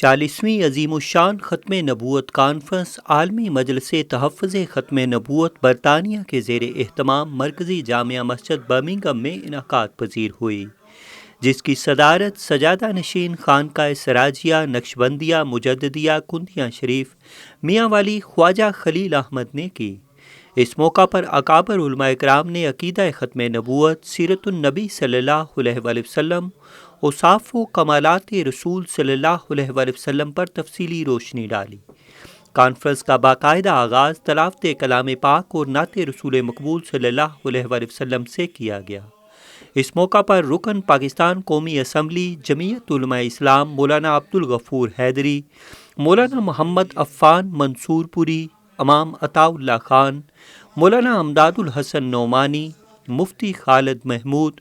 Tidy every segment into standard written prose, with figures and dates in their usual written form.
40ویں عظیم الشان ختم نبوت کانفرنس عالمی مجلس تحفظ ختم نبوت برطانیہ کے زیر اہتمام مرکزی جامعہ مسجد برمنگھم میں انعقاد پذیر ہوئی، جس کی صدارت سجادہ نشین خانقاہ سراجیہ نقشبندیہ مجددیہ کندیاں شریف میاں والی خواجہ خلیل احمد نے کی۔ اس موقع پر اکابر علماء کرام نے عقیدہ ختم نبوت، سیرت النبی صلی اللہ علیہ وآلہ وسلم، اوصاف و کمالات رسول صلی اللہ علیہ وآلہ وسلم پر تفصیلی روشنی ڈالی۔ کانفرنس کا باقاعدہ آغاز تلاوت کلام پاک اور نعت رسول مقبول صلی اللہ علیہ وآلہ وسلم سے کیا گیا۔ اس موقع پر رکن پاکستان قومی اسمبلی جمعیت علماء اسلام مولانا عبدالغفور حیدری، مولانا محمد عفان منصور پوری، امام عطاء اللہ خان، مولانا امداد الحسن نعمانی، مفتی خالد محمود،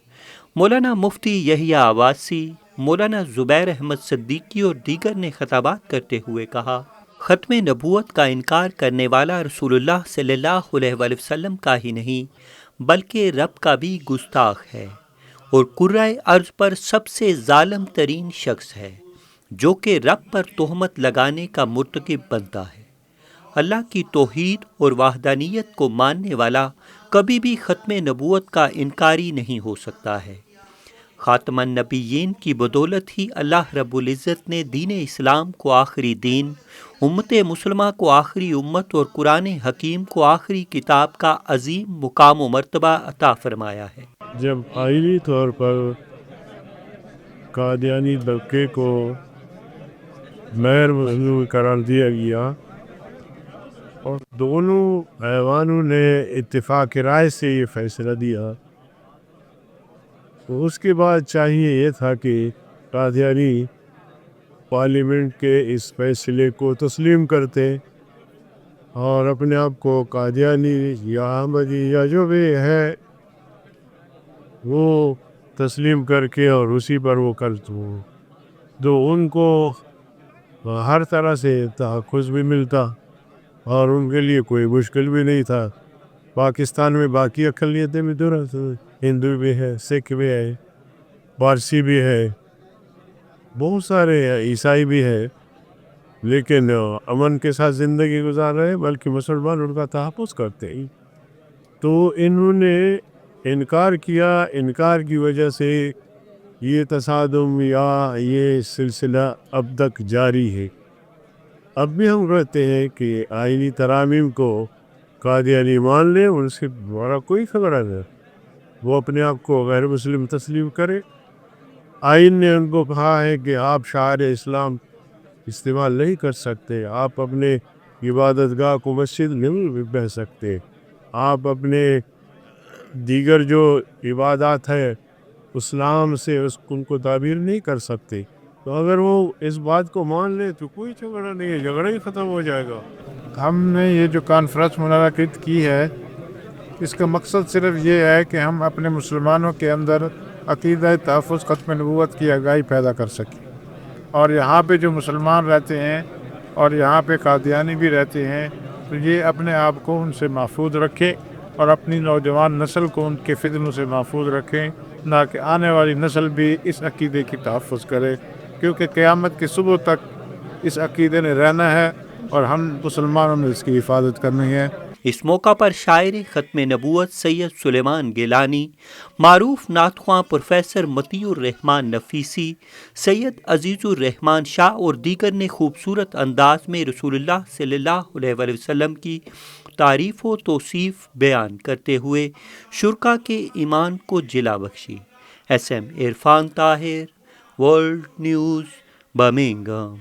مولانا مفتی یحییٰ عباسی، مولانا زبیر احمد صدیقی اور دیگر نے خطابات کرتے ہوئے کہا، ختم نبوت کا انکار کرنے والا رسول اللہ صلی اللہ علیہ وآلہ وسلم کا ہی نہیں بلکہ رب کا بھی گستاخ ہے اور کرۂ ارض پر سب سے ظالم ترین شخص ہے جو کہ رب پر تہمت لگانے کا مرتکب بنتا ہے۔ اللہ کی توحید اور وحدانیت کو ماننے والا کبھی بھی ختم نبوت کا انکاری نہیں ہو سکتا ہے۔ خاتم النبیین کی بدولت ہی اللہ رب العزت نے دین اسلام کو آخری دین، امت مسلمہ کو آخری امت اور قرآن حکیم کو آخری کتاب کا عظیم مقام و مرتبہ عطا فرمایا ہے۔ جب آئینی طور پر قادیانی طبقے کو غیر مظلوم قرار دیا گیا اور دونوں ایوانوں نے اتفاق رائے سے یہ فیصلہ دیا، تو اس کے بعد چاہیے یہ تھا کہ قادیانی پارلیمنٹ کے اس فیصلے کو تسلیم کرتے اور اپنے آپ کو قادیانی یا احمدی یا جو بھی ہے وہ تسلیم کر کے اور اسی پر وہ تو ان کو ہر طرح سے تحفظ بھی ملتا اور ان کے لیے کوئی مشکل بھی نہیں تھا۔ پاکستان میں باقی اقلیتیں بھی دور ہندو بھی ہے، سکھ بھی ہے، پارسی بھی ہے، بہت سارے عیسائی بھی ہے، لیکن امن کے ساتھ زندگی گزار رہے، بلکہ مسلمان ان کا تحفظ کرتے ہیں۔ تو انہوں نے انکار کیا، انکار کی وجہ سے یہ تصادم یا یہ سلسلہ اب تک جاری ہے۔ اب بھی ہم کہتے ہیں کہ آئینی ترامیم کو قادیانی مان لے، ان سے بڑا کوئی خبر نہیں، وہ اپنے آپ کو غیر مسلم تسلیم کرے۔ آئین نے ان کو کہا ہے کہ آپ شعائر اسلام استعمال نہیں کر سکتے، آپ اپنے عبادت گاہ کو مسجد نہیں کہہ سکتے، آپ اپنے دیگر جو عبادات ہے اسلام سے ان کو تعبیر نہیں کر سکتے۔ تو اگر وہ اس بات کو مان لے تو کوئی جھگڑا نہیں ہے، جھگڑا ہی ختم ہو جائے گا۔ ہم نے یہ جو کانفرنس منعقد کی ہے، اس کا مقصد صرف یہ ہے کہ ہم اپنے مسلمانوں کے اندر عقیدہ تحفظ ختم نبوت کی آگاہی پیدا کر سکیں، اور یہاں پہ جو مسلمان رہتے ہیں اور یہاں پہ قادیانی بھی رہتے ہیں تو یہ اپنے آپ کو ان سے محفوظ رکھیں اور اپنی نوجوان نسل کو ان کے فتنوں سے محفوظ رکھیں، تاکہ آنے والی نسل بھی اس عقیدے کی تحفظ کرے، کیونکہ قیامت کے صبح تک اس عقیدے نے رہنا ہے اور ہم مسلمانوں نے اس کی حفاظت کرنی ہے۔ اس موقع پر شاعر ختم نبوت سید سلیمان گیلانی، معروف نعت خواں پروفیسر مطیع الرحمن نفیسی، سید عزیز الرحمن شاہ اور دیگر نے خوبصورت انداز میں رسول اللہ صلی اللہ علیہ وآلہ وسلم کی تعریف و توصیف بیان کرتے ہوئے شرکا کے ایمان کو جلا بخشی۔ SM Irfan Tahir, world news, Birmingham.